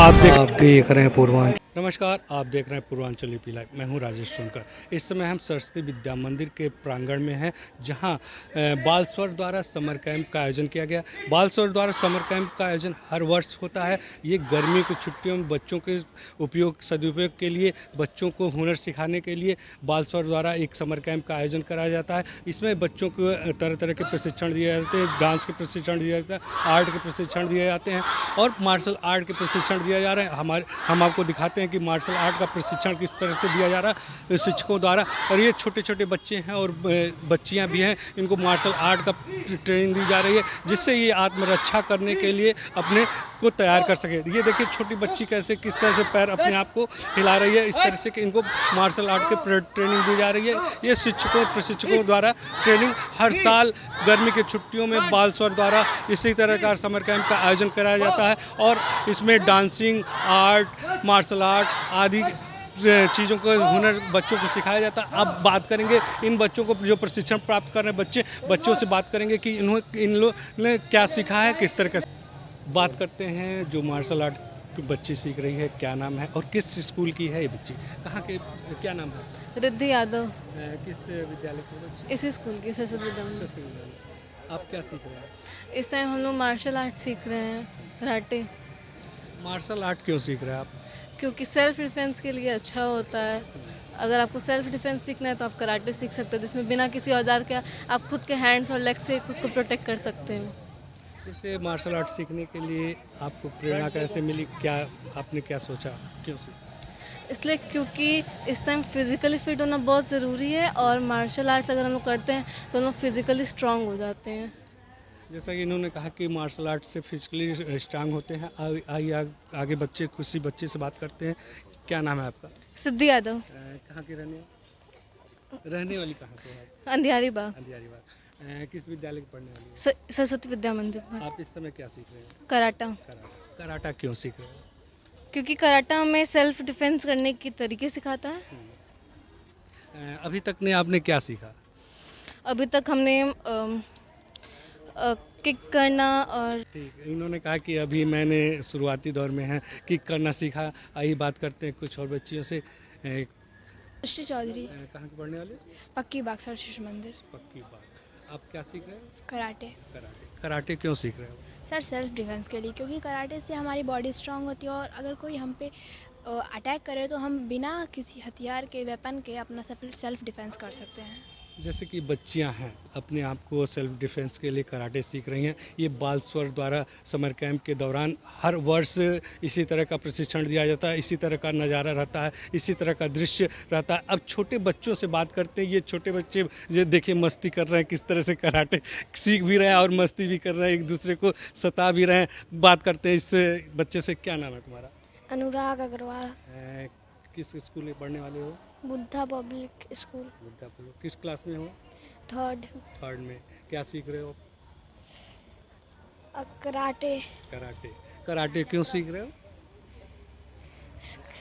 आप देख रहे हैं पूर्वांचल। नमस्कार, आप देख रहे हैं पूर्वांचल यूपी लाइव। मैं हूं राजेश सोनकर। इस समय हम सरस्वती विद्या मंदिर के प्रांगण में हैं, जहां बाल स्वर द्वारा समर कैंप का आयोजन किया गया। बाल स्वर द्वारा समर कैंप का आयोजन हर वर्ष होता है। ये गर्मी की छुट्टियों में बच्चों के सदुपयोग के लिए, बच्चों को हुनर सिखाने के लिए बाल स्वर द्वारा एक समर कैंप का आयोजन कराया जाता है। इसमें बच्चों को तरह तरह के प्रशिक्षण दिए जाते हैं, डांस के प्रशिक्षण दिए जाते हैं, आर्ट के प्रशिक्षण दिए जाते हैं और मार्शल आर्ट के प्रशिक्षण दिया जा रहा है। हम आपको दिखाते हैं कि मार्शल आर्ट का प्रशिक्षण किस तरह से दिया जा रहा है शिक्षकों द्वारा। और ये छोटे छोटे बच्चे हैं और बच्चियां भी हैं, इनको मार्शल आर्ट का ट्रेनिंग दी जा रही है, जिससे ये आत्मरक्षा करने के लिए अपने को तैयार कर सके। ये देखिए छोटी बच्ची कैसे किस तरह से पैर अपने आप को हिला रही है, इस तरह से कि इनको मार्शल आर्ट की ट्रेनिंग दी जा रही है। ये प्रशिक्षकों द्वारा ट्रेनिंग हर साल गर्मी की छुट्टियों में बाल स्वर द्वारा इसी तरह का समर कैंप का आयोजन कराया जाता है और इसमें डांसिंग, आर्ट, मार्शल आर्ट आदि चीज़ों को हुनर बच्चों को सिखाया जाता है। अब बात करेंगे इन बच्चों को जो प्रशिक्षण प्राप्त कर रहे हैं बच्चों से बात करेंगे कि इन लोगों ने क्या सीखा है, किस तरह का। बात करते हैं जो मार्शल आर्ट की बच्ची सीख रही है, क्या नाम है और किस स्कूल की है ये बच्ची, कहाँ के, क्या नाम है? रिद्धि यादव। किस विद्यालय की बच्ची? इसी स्कूल की सरस्वती विद्यालय। सरस्वती विद्यालय। आप क्या सीख रहे हैं? इस टाइम हम लोग मार्शल आर्ट सीख रहे हैं, कराटे। मार्शल आर्ट क्यों सीख रहे हैं आप? क्योंकि सेल्फ डिफेंस के लिए अच्छा होता है। अगर आपको सेल्फ डिफेंस सीखना है तो आप कराटे सीख सकते हो, जिसमें बिना किसी औजार के आप खुद के हैंड्स और लेग्स से खुद को प्रोटेक्ट कर सकते हो। इसे मार्शल आर्ट सीखने के लिए आपको प्रेरणा कैसे मिली, क्या आपने क्या सोचा, क्यों सीखा? इसलिए क्योंकि इस टाइम फिजिकली फिट होना बहुत ज़रूरी है और मार्शल आर्ट्स अगर हम लोग करते हैं तो हम लोग फिजिकली स्ट्रांग हो जाते हैं। जैसा कि इन्होंने कहा कि मार्शल आर्ट से फिजिकली स्ट्रांग होते हैं। आइए आगे किसी बच्चे से बात करते हैं। क्या नाम है आपका? सिद्धि यादव। कहाँ की रहने वाली कहाँ के हैं? अंधियारी बाग। अंधियारी बाग। किस विद्यालय की पढ़ने वाली है? सरस्वती विद्या मंदिर में। आप इस समय क्या सीख रहे हैं? कराटा। कराटा क्यों सीख रहे हैं? क्योंकि कराटा हमें सेल्फ डिफेंस करने के तरीके सिखाता है। अभी तक ने आपने क्या सीखा? अभी तक हमने किक करना और ठीक है, इन्होंने कहा कि अभी मैंने शुरुआती दौर में है, किक करना सीखा। आइए बात करते हैं कुछ और बच्चियों से। सृष्टि चौधरी। कहाँ के पढ़ने वाले? पक्की बाग सर शिशु मंदिर। पक्की बात। आप क्या सीख रहे हैं? कराटे। कराटे क्यों सीख रहे हो? सर सेल्फ डिफेंस के लिए, क्योंकि कराटे से हमारी बॉडी स्ट्रांग होती है और अगर कोई हम पे अटैक करे तो हम बिना किसी हथियार के, वेपन के अपना सेल्फ डिफेंस कर सकते हैं। जैसे कि बच्चियां हैं, अपने आप को सेल्फ डिफेंस के लिए कराटे सीख रही हैं। ये बाल स्वर द्वारा समर कैंप के दौरान हर वर्ष इसी तरह का प्रशिक्षण दिया जाता है, इसी तरह का नज़ारा रहता है, इसी तरह का दृश्य रहता है। अब छोटे बच्चों से बात करते हैं। ये छोटे बच्चे ये देखिए मस्ती कर रहे हैं, किस तरह से कराटे सीख भी रहे हैं और मस्ती भी कर रहे हैं, एक दूसरे को सता भी रहे हैं। बात करते हैं इस बच्चे से। क्या नाम है तुम्हारा? अनुराग अग्रवाल। किस स्कूल में पढ़ने वाले हो? Buddha public school. किस क्लास में हो? थर्ड में। क्या सीख रहे हो? कराटे। कराटे क्यों सीख रहे हो?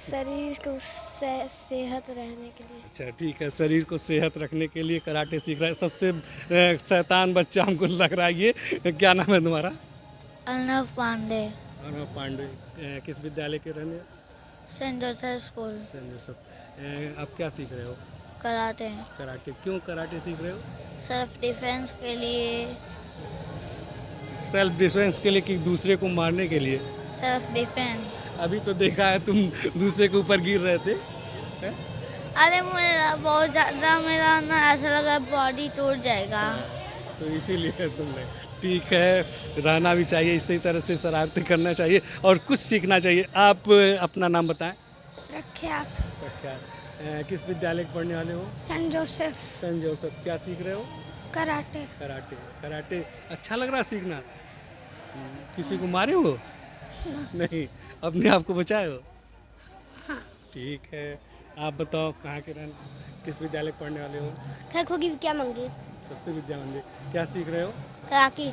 शरीर को सेहत रहने के लिए। अच्छा ठीक है, शरीर को सेहत रखने के लिए कराटे सीख रहा है। सबसे शैतान बच्चा हमको लग रहा है ये। क्या नाम है तुम्हारा? अर्णव पांडे। अर्णव पांडे। किस विद्यालय के रहने? Saint Joseph school. Saint Joseph. आप क्या सीख रहे हो? कराटे। क्यों कराटे सीख रहे हो? सेल्फ डिफेंस के लिए। सेल्फ डिफेंस के लिए कि दूसरे को मारने के लिए? Self defence. अभी तो देखा है तुम दूसरे के ऊपर गिर रहे थे। अरे मेरा बहुत ज़्यादा, मेरा ना ऐसा लगा बॉडी टूट जाएगा, तो इसीलिए तुमने। ठीक है, रहना भी चाहिए, इसी तरह से शरारतें करना चाहिए और कुछ सीखना चाहिए। आप अपना नाम बताएं। प्रख्यात। किस विद्यालय के पढ़ने वाले हो? Saint Joseph. क्या सीख रहे हो? कराटे अच्छा लग रहा सीखना? किसी को मारे हो? नहीं, अपने आप को बचाए हो? हाँ। ठीक है, आप बताओ कहाँ के रहने, किस विद्यालय के पढ़ने वाले हो? क्या मंगे? सरस्वती विद्या मंदिर। क्या सीख रहे हो? कराटे।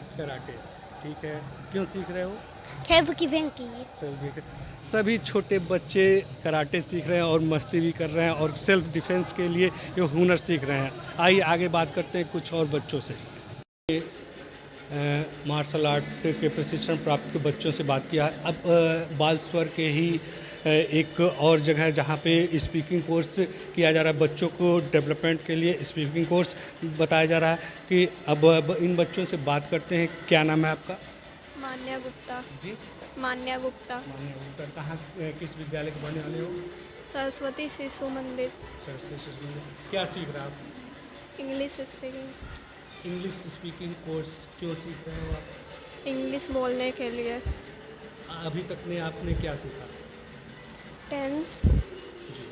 ठीक है, क्यों सीख रहे हो? सभी छोटे बच्चे कराटे सीख रहे हैं और मस्ती भी कर रहे हैं और सेल्फ डिफेंस के लिए ये हुनर सीख रहे हैं। आइए आगे बात करते हैं कुछ और बच्चों से। मार्शल आर्ट के प्रशिक्षण प्राप्त बच्चों से बात किया। अब बाल स्वर के ही एक और जगह है जहाँ पे स्पीकिंग कोर्स किया जा रहा है। बच्चों को डेवलपमेंट के लिए स्पीकिंग कोर्स बताया जा रहा है कि अब इन बच्चों से बात करते हैं। क्या नाम है आपका? मान्या गुप्ता। जी, मान्या गुप्ता। मान्य उत्तर। कहाँ किस विद्यालय के पढ़ने वाले हो? सरस्वती शिशु मंदिर। सरस्वती शिशु मंदिर। क्या सीख रहे हो आप? English speaking. English speaking course क्यों सीख रहे हो आप? इंग्लिश बोलने के लिए। अभी तक ने आपने क्या सीखा? टेंस। जी,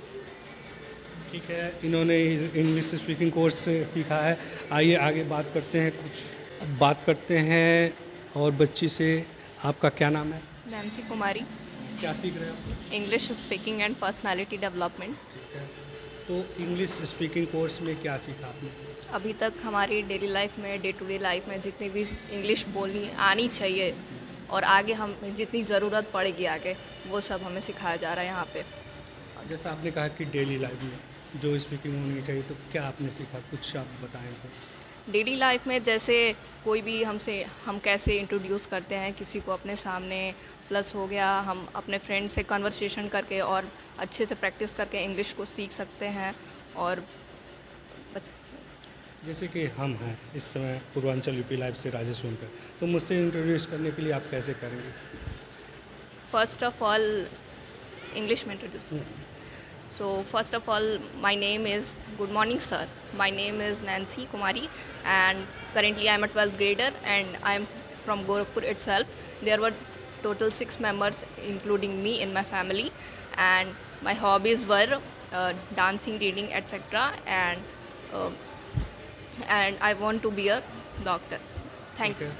ठीक है। इन्होंने इंग्लिश स्पीकिंग कोर्स से सीखा है। आइए आगे बात करते हैं। अब बात करते हैं और बच्ची से। आपका क्या नाम है? नैन्सी कुमारी। क्या सीख रहे हो आप? English speaking and personality development. ठीक है। तो इंग्लिश स्पीकिंग कोर्स में क्या सीखा आपने? अभी तक हमारी डेली लाइफ में, डे टू डे लाइफ में जितनी भी इंग्लिश बोलनी आनी चाहिए और आगे हम जितनी ज़रूरत पड़ेगी आगे, वो सब हमें सिखाया जा रहा है यहाँ पे। जैसा आपने कहा कि डेली लाइफ में जो स्पीकिंग होनी चाहिए, तो क्या आपने सीखा? कुछ आप बताएं तो। डेली लाइफ में जैसे कोई भी हम कैसे इंट्रोड्यूस करते हैं किसी को अपने सामने, प्लस हो गया हम अपने फ्रेंड से कन्वर्सेशन करके और अच्छे से प्रैक्टिस करके इंग्लिश को सीख सकते हैं। और बस जैसे कि हम हैं इस समय पूर्वांचल यूपी लाइव से राजेश सोनकर, तो मुझसे इंट्रोड्यूस करने के लिए आप कैसे करेंगे? फर्स्ट ऑफ ऑल इंग्लिश में introduce. So first of all, my name is, good morning sir, my name is Nancy Kumari and currently I am a 12th grader and I am from Gorakhpur itself. There were total 6 members including me in my family, and my hobbies were dancing, reading, etc. And I want to be a doctor. Thank you.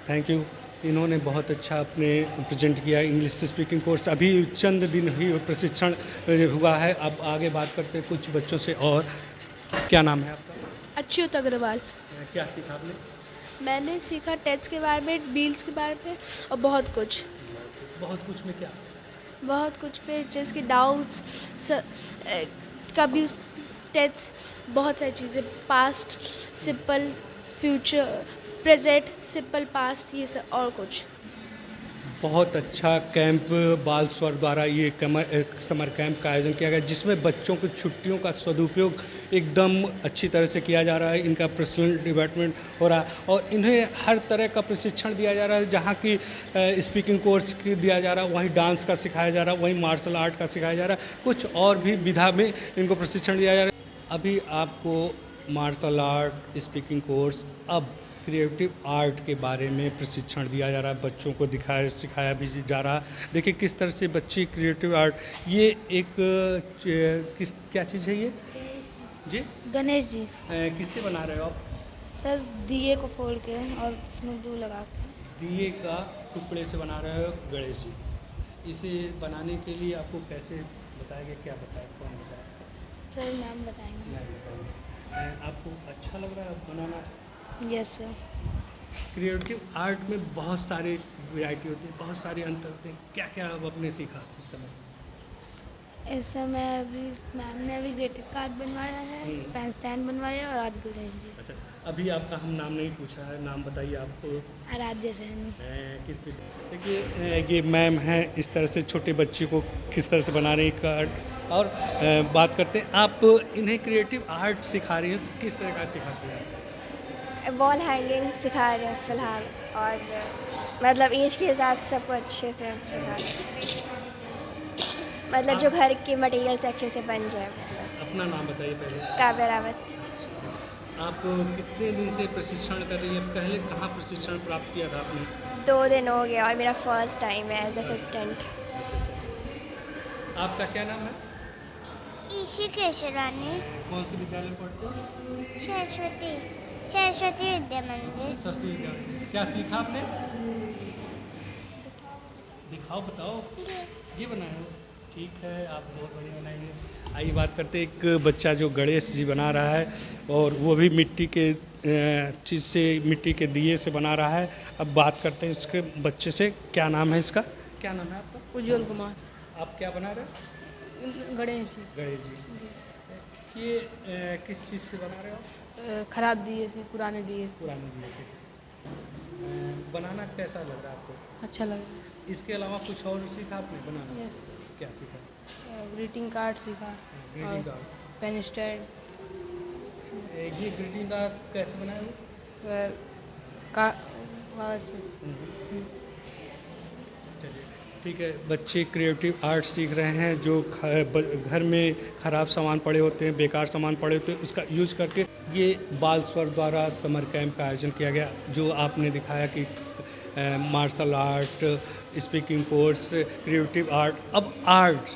Thank you. इन्होंने बहुत अच्छा अपने present किया। English speaking course अभी चंद दिन ही प्रशिक्षण हुआ है। अब आगे बात करते हैं कुछ बच्चों से। और क्या नाम है आपका? अच्युत अग्रवाल। क्या सीखा आपने? मैंने सीखा टेट्स के बारे में, बील्स के बारे में और बहुत कुछ। बहुत कुछ में क्या? बहुत कुछ पे जैसे कि डाउट्स, कभी उस टेट्स, बहुत सारी चीज़ें, past, simple, future, present, simple past, ये सब और कुछ। बहुत अच्छा कैंप बाल स्वर द्वारा ये समर कैंप का आयोजन किया गया, जिसमें बच्चों की छुट्टियों का सदुपयोग एकदम अच्छी तरह से किया जा रहा है। इनका पर्सनल डेवलपमेंट हो रहा है और इन्हें हर तरह का प्रशिक्षण दिया जा रहा है। जहाँ की स्पीकिंग कोर्स दिया जा रहा है, वहीं डांस का सिखाया जा रहा है, वहीं मार्शल आर्ट का सिखाया जा रहा है, कुछ और भी विधा में इनको प्रशिक्षण दिया जा रहा है। अभी आपको मार्शल आर्ट, स्पीकिंग कोर्स, अब क्रिएटिव आर्ट के बारे में प्रशिक्षण दिया जा रहा है। बच्चों को सिखाया भी जा रहा है। देखिए किस तरह से बच्चे क्रिएटिव आर्ट, ये एक क्या चीज़ है ये? जी, गणेश जी। किससे बना रहे हो आप? सर दिए को फोड़ के और उसमें ग्लू लगा के। दिए का टुकड़े से बना रहे हो गणेश जी। इसे बनाने के लिए आपको कैसे बताया गया, क्या बताया, कौन बताया? सर मैम बताएंगे। मैं बताऊँगा। आपको अच्छा लग रहा है बनाना? Yes sir. क्रिएटिव आर्ट में बहुत सारे वैरायटी होती है, बहुत सारे अंतर होते हैं। क्या क्या आप आपने सीखा इस समय? इस समय अभी मैम ने अभी ग्रेटिंग कार्ड बनवाया है, पेन स्टैंड बनवाया और आज गणेश जी। अच्छा, अभी आपका हम नाम नहीं पूछा है, नाम बताइए आप। तो आराध्य सैनी। किस पे? देखिए ये मैम हैं, इस तरह से छोटे बच्चे को किस तरह से बना रही कार्ड। और बात करते हैं, आप इन्हें क्रिएटिव आर्ट सिखा रही हैं, किस तरह का सिखाती हैं? वॉल हैंगिंग सिखा रहे हैं फ़िलहाल, और मतलब एज के हिसाब से सबको अच्छे से सिखा रहे हैं, मतलब जो घर के मटेरियल से अच्छे से बन जाए। अपना नाम बताइए पहले। काव्य रावत। आप कितने दिन से प्रशिक्षण कर रही हैं? पहले कहाँ प्रशिक्षण प्राप्त किया था आपने? 2 दिन हो गया और मेरा फर्स्ट टाइम है एज असिस्टेंट। आपका क्या नाम है? ईशी केशरानी। कौन से विद्यालय में पढ़ते हो? सरस्वती विद्या मंदिर। सरस्वती विद्यालय। क्या सीखा आपने? दिखाओ, बताओ। ये बनाया हो? ठीक है, आप बहुत बढ़िया बनाएंगे। आइए बात करते हैं, एक बच्चा जो गणेश जी बना रहा है और वो भी मिट्टी के चीज़ से, मिट्टी के दिए से बना रहा है। अब बात करते हैं उसके बच्चे से। क्या नाम है इसका? क्या नाम है आपका? उज्जवल कुमार। आप क्या बना रहे हो? गणेश जी। गणेश जी। ये किस चीज़ से बना रहे हो? खराब दिए से, पुराने दिए से। पुराने दिए से। बनाना कैसा लग रहा है आपको? अच्छा लगा। इसके अलावा कुछ और सीखा आपने बनाना? क्या सीखा? ग्रीटिंग कार्ड सीखा, ग्रीटिंग कार्ड। पेन स्टैंड, ये ग्रीटिंग कार्ड कैसे बनाया वो? चलिए ठीक है, बच्चे क्रिएटिव आर्ट सीख रहे हैं। जो घर में ख़राब सामान पड़े होते हैं, बेकार सामान पड़े होते हैं, उसका यूज करके ये बाल स्वर द्वारा समर कैंप का आयोजन किया गया। जो आपने दिखाया कि martial art, speaking course, creative art, अब आर्ट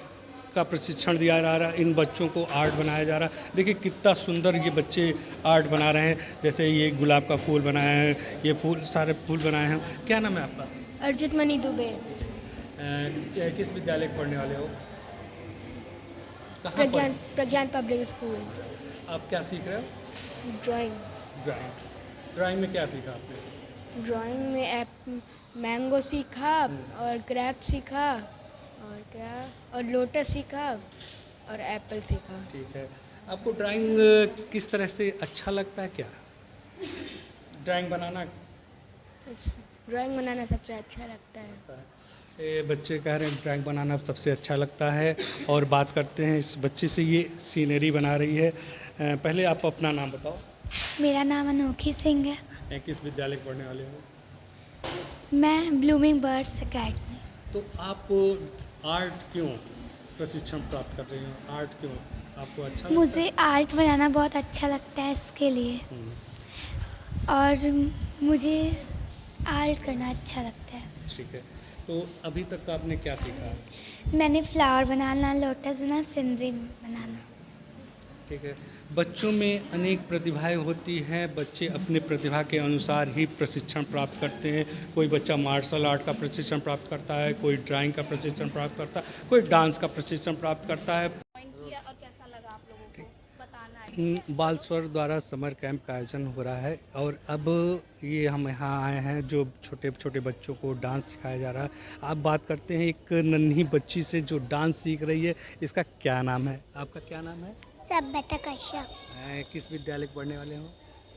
का प्रशिक्षण दिया जा रहा है। इन बच्चों को आर्ट बनाया जा रहा है। देखिए कितना सुंदर ये बच्चे आर्ट बना रहे हैं। जैसे ये गुलाब का फूल बनाया है, ये फूल सारे फूल बनाए हैं। क्या नाम है आपका? अर्जित मनी दुबे, किस विद्यालय में पढ़ने वाले हो? कहाँ प्रज्ञान प्रज्ञान पब्लिक स्कूल, आप क्या सीख रहे हो? ड्राइंग। ड्राइंग में क्या सीखा आपने? ड्राइंग में मैंगो सीखा और ग्रेप सीखा और क्या और लोटस सीखा और एप्पल सीखा। ठीक है, आपको ड्राइंग किस तरह से अच्छा लगता है? क्या ड्राइंग बनाना? ड्राइंग बनाना सबसे अच्छा लगता है। ये बच्चे कह रहे हैं ड्राइंग बनाना सबसे अच्छा लगता है। और बात करते हैं इस बच्चे से, ये सीनरी बना रही है। पहले आप अपना नाम बताओ। मेरा नाम अनोखी सिंह है। किस विद्यालय में पढ़ने वाले हो? मैं ब्लूमिंग बर्ड्स अकेडमी। तो आप आर्ट क्यों प्रशिक्षण प्राप्त कर रही हो? आर्ट क्यों आपको अच्छा लगता है? मुझे आर्ट बनाना बहुत अच्छा लगता है इसके लिए, और मुझे आर्ट करना अच्छा लगता है। ठीक है, तो अभी तक का आपने क्या सीखा? मैंने फ्लावर बनाना, लोटस बनाना, सिनरी बनाना। ठीक है, बच्चों में अनेक प्रतिभाएं होती हैं। बच्चे अपने प्रतिभा के अनुसार ही प्रशिक्षण प्राप्त करते हैं। कोई बच्चा मार्शल आर्ट का प्रशिक्षण प्राप्त करता है, कोई ड्राइंग का प्रशिक्षण प्राप्त करता है, कोई डांस का प्रशिक्षण प्राप्त करता है। बाल स्वर द्वारा समर कैंप का आयोजन हो रहा है और अब ये हम यहाँ आए हैं जो छोटे छोटे बच्चों को डांस सिखाया जा रहा है। आप बात करते हैं एक नन्ही बच्ची से जो डांस सीख रही है। इसका क्या नाम है? आपका क्या नाम है? सभ्यता कश्यप, किस विद्यालय में पढ़ने वाले हो?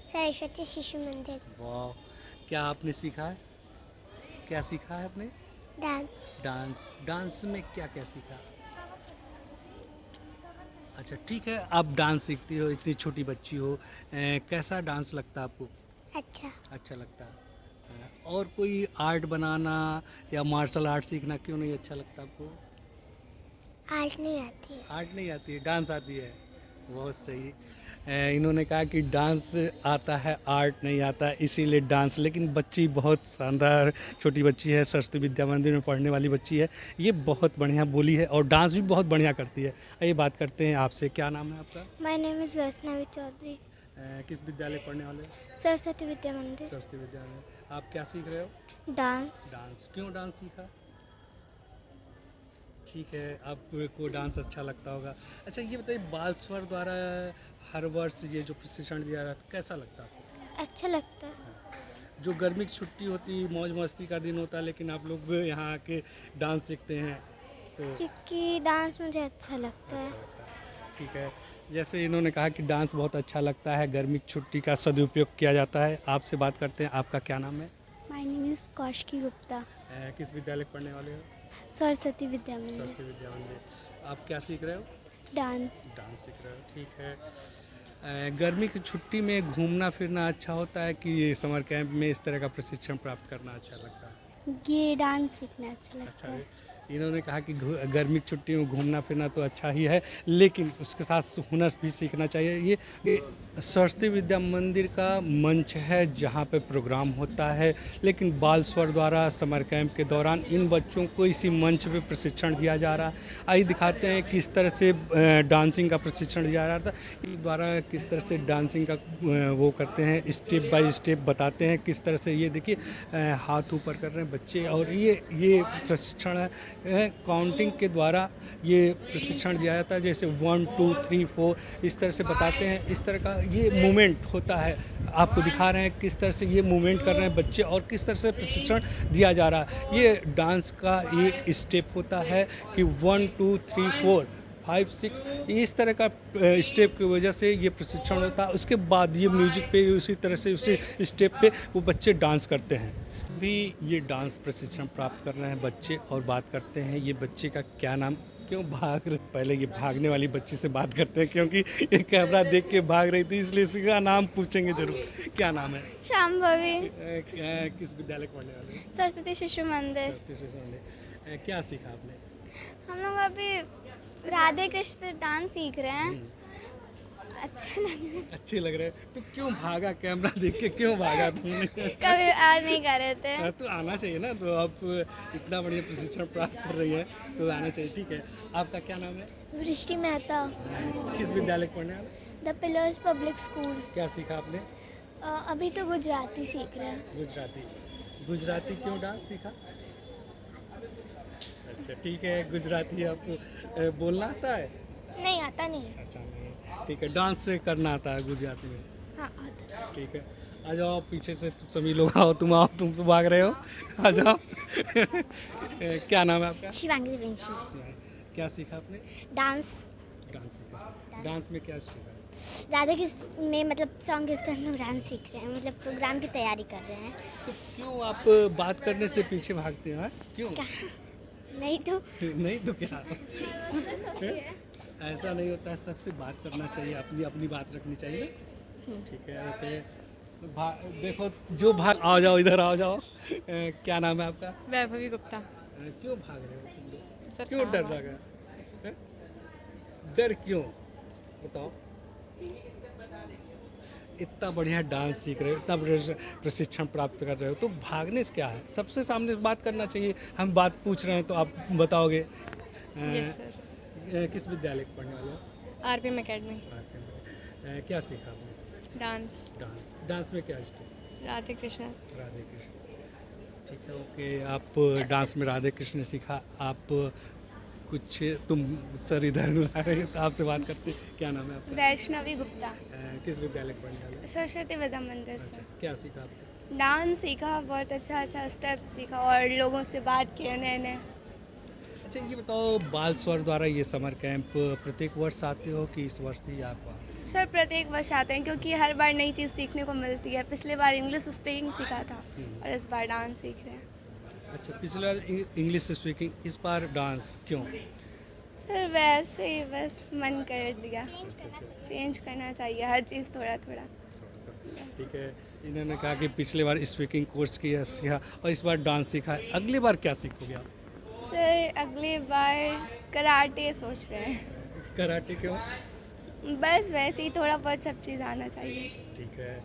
सरस्वती शिशु मंदिर। वाह, क्या आपने सीखा है? क्या सीखा है आपने? डांस। डांस में क्या क्या सीखा? अच्छा ठीक है, आप डांस सीखती हो, इतनी छोटी बच्ची हो, कैसा डांस लगता है आपको? अच्छा लगता है। और कोई आर्ट बनाना या मार्शल आर्ट सीखना क्यों नहीं अच्छा लगता आपको? आर्ट नहीं आती है। आर्ट नहीं आती है, डांस आती है। बहुत सही। इन्होंने कहा कि डांस आता है, आर्ट नहीं आता, इसीलिए डांस। लेकिन बच्ची बहुत शानदार छोटी बच्ची है, सरस्वती विद्या मंदिर में पढ़ने वाली बच्ची है। ये बहुत बढ़िया बोली है और डांस भी बहुत बढ़िया करती है। आइए बात करते हैं आपसे। क्या नाम है आपका? My name is Vaishnavi Chaudhary. किस विद्यालय पढ़ने वाले हो? सरस्वती विद्या मंदिर। सरस्वती विद्यालय। आप क्या सीख रहे हो? डांस। क्यों डांस सीखा? ठीक है, आपको डांस अच्छा लगता होगा। अच्छा ये बताइए, बाल स्वर द्वारा हर वर्ष ये जो प्रशिक्षण दिया जाता है कैसा लगता है आपको? अच्छा लगता है। जो गर्मी की छुट्टी होती, मौज मस्ती का दिन होता है, लेकिन आप लोग यहाँ आके डांस सीखते हैं तो क्योंकि डांस मुझे अच्छा लगता है। अच्छा लगता है। ठीक है, जैसे इन्होंने कहा कि डांस बहुत अच्छा लगता है, गर्मी की छुट्टी का सदुपयोग किया जाता है। आपसे बात करते हैं, आपका क्या नाम है? My name is Kaushiki Gupta. किस विद्यालय में पढ़ने वाले हो? सरस्वती विद्या मंदिर। सरस्वती विद्या मंदिर। आप क्या सीख रहे हो? डांस। डांस सीख रहे हो, ठीक है। गर्मी की छुट्टी में घूमना फिरना अच्छा होता है कि ये समर कैंप में इस तरह का प्रशिक्षण प्राप्त करना अच्छा लगता है? ये डांस सीखना अच्छा लगता अच्छा है। है। इन्होंने कहा कि गर्मी की छुट्टी में घूमना फिरना तो अच्छा ही है, लेकिन उसके साथ हुनर भी सीखना चाहिए। ये सरस्वती विद्या मंदिर का मंच है जहाँ पे प्रोग्राम होता है, लेकिन बाल स्वर द्वारा समर कैंप के दौरान इन बच्चों को इसी मंच पे प्रशिक्षण दिया जा रहा है। आइए दिखाते हैं किस तरह से डांसिंग का प्रशिक्षण दिया जा रहा था। इन द्वारा किस तरह से डांसिंग का वो करते हैं, स्टेप बाय स्टेप बताते हैं किस तरह से। ये देखिए हाथ ऊपर कर रहे हैं बच्चे, और ये प्रशिक्षण है काउंटिंग के द्वारा ये प्रशिक्षण दिया जाता है। जैसे 1 2 3 4 इस तरह से बताते हैं। इस तरह का ये मूवमेंट होता है, आपको दिखा रहे हैं किस तरह से ये मूवमेंट कर रहे हैं बच्चे और किस तरह से प्रशिक्षण दिया जा रहा है। ये डांस का एक स्टेप होता है कि 1 2 3 4 5 6 इस तरह का स्टेप की वजह से ये प्रशिक्षण होता है। उसके बाद ये म्यूजिक पे उसी तरह से उसी स्टेप पे वो बच्चे डांस करते हैं। अभी ये डांस प्रशिक्षण प्राप्त कर रहे हैं बच्चे और बात करते हैं ये बच्चे का क्या नाम, क्यों भाग रहे, पहले ये भागने वाली बच्ची से बात करते हैं क्योंकि ये कैमरा देख के भाग रही थी इसलिए इसका नाम पूछेंगे जरूर। क्या नाम है? शाम्भवी, किस विद्यालय के पढ़ने वाले हैं? सरस्वती शिशु मंदिर। सरस्वती शिशु मंदिर। क्या सीखा आपने? हम लोग अभी राधे कृष्ण पे डांस सीख रहे हैं। अच्छा लग रहा है। अच्छे लग रहे हैं। तो क्यों भागा, कैमरा देख के क्यों भागा तुमने? कभी याद नहीं कर रहे थे। तो आना चाहिए ना, तो आप इतना बढ़िया प्रशिक्षण प्राप्त कर रही है तो आना चाहिए। ठीक है, आपका क्या नाम है? वृष्टि मेहता, किस विद्यालय के पढ़ने वाले? The pillars public school. क्या सीखा आपने? अभी तो गुजराती सीख रहे हैं। गुजराती। गुजराती क्यों डांस सीखा? अच्छा ठीक है, गुजराती आपको बोलना आता है? नहीं आता नहीं। अच्छा नहीं, ठीक है, डांस से करना आता है गुजराती में? हाँ आता है। ठीक है, आ जाओ पीछे से सभी लोग आओ, तुम तो भाग रहे हो, आ जाओ। क्या नाम है आपका? शिवांगी वंशी। क्या सीखा आपने? डांस। डांस सीखा। डांस में क्या सीखा? राधे कृष्ण में मतलब सॉन्ग इस पर हम लोग डांस सीख रहे हैं, मतलब प्रोग्राम की तैयारी कर रहे हैं। तो क्यों आप बात करने से पीछे भागते हैं? क्यों? क्या? नहीं तो नहीं तो क्या? ऐसा नहीं होता है, सबसे बात करना चाहिए, अपनी अपनी बात रखनी चाहिए। ठीक है, ओके। देखो जो भाग, आ जाओ इधर, आ जाओ। क्या नाम है आपका? वैभवी गुप्ता। क्यों भाग रहे हो तुम लोग? सर, क्यों डर लगा? हैं? डर क्यों बताओ? इतना बढ़िया डांस सीख रहे हो, इतना प्रशिक्षण प्राप्त कर रहे हो, तो भागने से क्या है? सबसे सामने से बात करना चाहिए। हम बात पूछ रहे हैं तो आप बताओगे। किस विद्यालय के पढ़ने वाले हो? RPM academy. क्या सीखा आपने? डांस। डांस। डांस में क्या स्टेप? राधे कृष्ण। राधे कृष्ण। ठीक है, ओके। आप डांस में राधे कृष्ण सीखा। आप कुछ, तुम सर इधर ला रहे हो तो आपसे बात करते। क्या नाम है आपका? वैष्णवी गुप्ता, किस विद्यालय के पढ़ने वाले हो? सरस्वती विद्या मंदिर से। अच्छा, क्या सीखा आपने? डांस सीखा, बहुत अच्छा स्टेप सीखा और लोगों से बात किए नए नए। अच्छा ये बताओ, बाल स्वर द्वारा ये समर कैंप प्रत्येक वर्ष आते हो कि इस वर्ष ही आप? सर प्रत्येक वर्ष आते हैं क्योंकि हर बार नई चीज़ सीखने को मिलती है। पिछले बार इंग्लिश स्पीकिंग सीखा था और इस बार डांस सीख रहे हैं। अच्छा, पिछले बार इंग्लिश स्पीकिंग, इस बार डांस, क्यों? सर वैसे ही बस मन कर दिया, चेंज करना चाहिए हर चीज़ थोड़ा थोड़ा। ठीक है, इन्होंने कहा कि पिछले बार स्पीकिंग कोर्स किया सीखा और इस बार डांस सीखा है, अगली बार क्या सीखोगे आप? सर अगली बार कराटे सोच रहे हैं। कराटे क्यों? बस वैसे ही थोड़ा बहुत सब चीज़ आना चाहिए। ठीक है,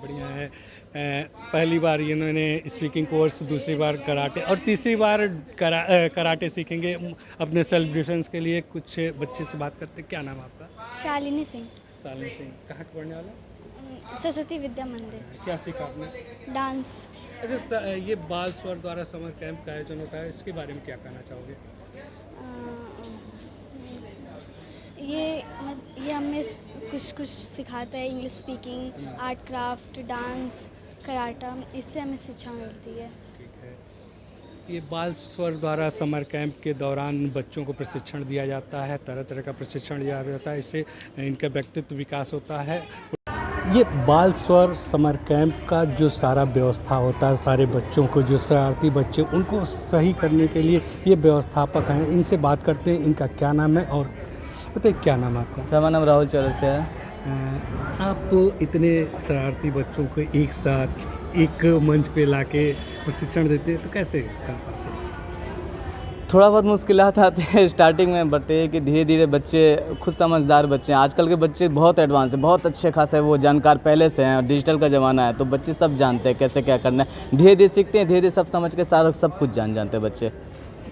बढ़िया है। पहली बार इन्होंने स्पीकिंग कोर्स, दूसरी बार कराटे और तीसरी बार कराटे सीखेंगे अपने सेल्फ डिफेंस के लिए। कुछ बच्चे से बात करते। क्या नाम है आपका? शालिनी सिंह, शालिनी सिंह। कहाँ के पढ़ने वाला? सरस्वती विद्या मंदिर। क्या सीखा आपने? डांस। अच्छा, ये बाल स्वर द्वारा समर कैंप का आयोजन होता है, इसके बारे में क्या कहना चाहोगे? ये हमें कुछ सिखाता है, English speaking, art craft, dance, karate, इससे हमें शिक्षा मिलती है। ठीक है, ये बाल स्वर द्वारा समर कैंप के दौरान बच्चों को प्रशिक्षण दिया जाता है, तरह तरह का प्रशिक्षण दिया जाता है, इससे इनका व्यक्तित्व विकास होता है। ये बाल स्वर समर कैंप का जो सारा व्यवस्था होता है, सारे बच्चों को, जो शरारती बच्चे, उनको सही करने के लिए ये व्यवस्थापक हैं। इनसे बात करते हैं, इनका क्या नाम है और बताइए क्या नाम है आपका? सर, मेरा नाम राहुल चौरसिया है। आप इतने शरारती बच्चों को एक साथ एक मंच पे लाके प्रशिक्षण देते हैं, तो कैसे कर पाते हैं? थोड़ा बहुत मुश्किलात आते हैं स्टार्टिंग में, बट ये कि धीरे धीरे बच्चे खुद समझदार बच्चे हैं। आजकल के बच्चे बहुत एडवांस हैं, बहुत अच्छे खासे वो जानकार पहले से हैं। डिजिटल का ज़माना है तो बच्चे सब जानते हैं कैसे क्या करना है। धीरे धीरे सीखते हैं, धीरे धीरे सब समझ के सारा सब कुछ जानते हैं बच्चे।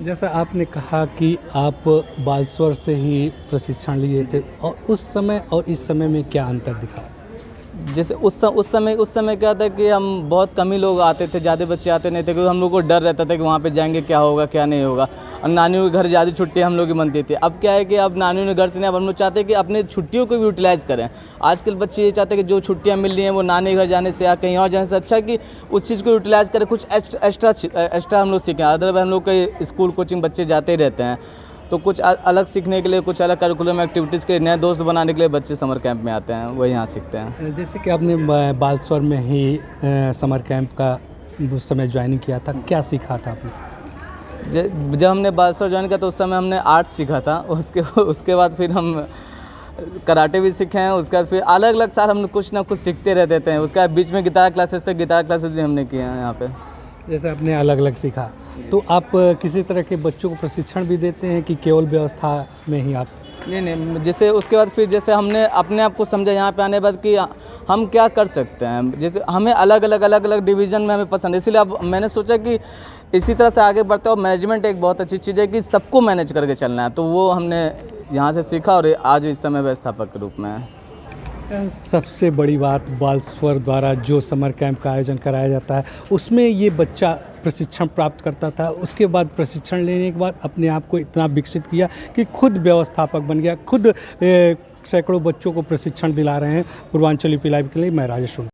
जैसा आपने कहा कि आप बाल स्वर से ही प्रशिक्षण लिए थे, और उस समय और इस समय में क्या अंतर दिखा? जैसे उस समय क्या था कि हम बहुत कम ही लोग आते थे, ज़्यादा बच्चे आते नहीं थे, क्योंकि हम लोग को डर रहता था कि वहाँ पे जाएंगे क्या होगा क्या नहीं होगा। और नानियों के घर ज़्यादा छुट्टियाँ हम लोग की बनती थी। अब क्या है कि अब नानियों ने घर से नहीं, अब हम लोग चाहते हैं कि अपने छुट्टियों को भी यूटिलाइज़ करें। आजकल बच्चे ये चाहते हैं कि जो छुट्टियाँ मिल रही हैं वो नानी घर जाने से या कहीं और जाने से अच्छा कि उस चीज़ को यूटिलाइज़ करें, कुछ एक्स्ट्रा हम लोग सीखें। अदरवाइज हम लोग के स्कूल कोचिंग बच्चे जाते ही रहते हैं, तो कुछ अलग सीखने के लिए, कुछ अलग करिकुलम एक्टिविटीज़ के नए दोस्त बनाने के लिए बच्चे समर कैंप में आते हैं, वो यहाँ सीखते हैं। जैसे कि आपने बाल स्वर में ही समर कैंप का उस समय ज्वाइनिंग किया था, क्या सीखा था आपने? जब हमने बालस्वर ज्वाइन किया तो उस समय हमने आर्ट सीखा था। उसके बाद फिर हम कराटे भी सीखे हैं। उसके बाद फिर अलग अलग साल हम कुछ ना कुछ सीखते रहते थे। उसके बाद बीच में गिटार क्लासेस थे, गिटार क्लासेस भी हमने किए हैं यहाँ पे। जैसे आपने अलग अलग सीखा, तो आप किसी तरह के बच्चों को प्रशिक्षण भी देते हैं कि केवल व्यवस्था में ही आप? नहीं, जैसे उसके बाद फिर जैसे हमने अपने आप को समझा यहाँ पे आने के बाद कि हम क्या कर सकते हैं। जैसे हमें अलग अलग डिवीज़न में हमें पसंद है, इसलिए अब मैंने सोचा कि इसी तरह से आगे बढ़ते। और मैनेजमेंट एक बहुत अच्छी चीज़ है कि सबको मैनेज करके चलना है, तो वो हमने यहाँ से सीखा और आज इस समय व्यवस्थापक के रूप में है। सबसे बड़ी बात, बालस्वर द्वारा जो समर कैंप का आयोजन कराया जाता है उसमें ये बच्चा प्रशिक्षण प्राप्त करता था, उसके बाद प्रशिक्षण लेने के बाद अपने आप को इतना विकसित किया कि खुद व्यवस्थापक बन गया, खुद सैकड़ों बच्चों को प्रशिक्षण दिला रहे हैं। पूर्वांचल यूपी लाइव के लिए मैं राजेश।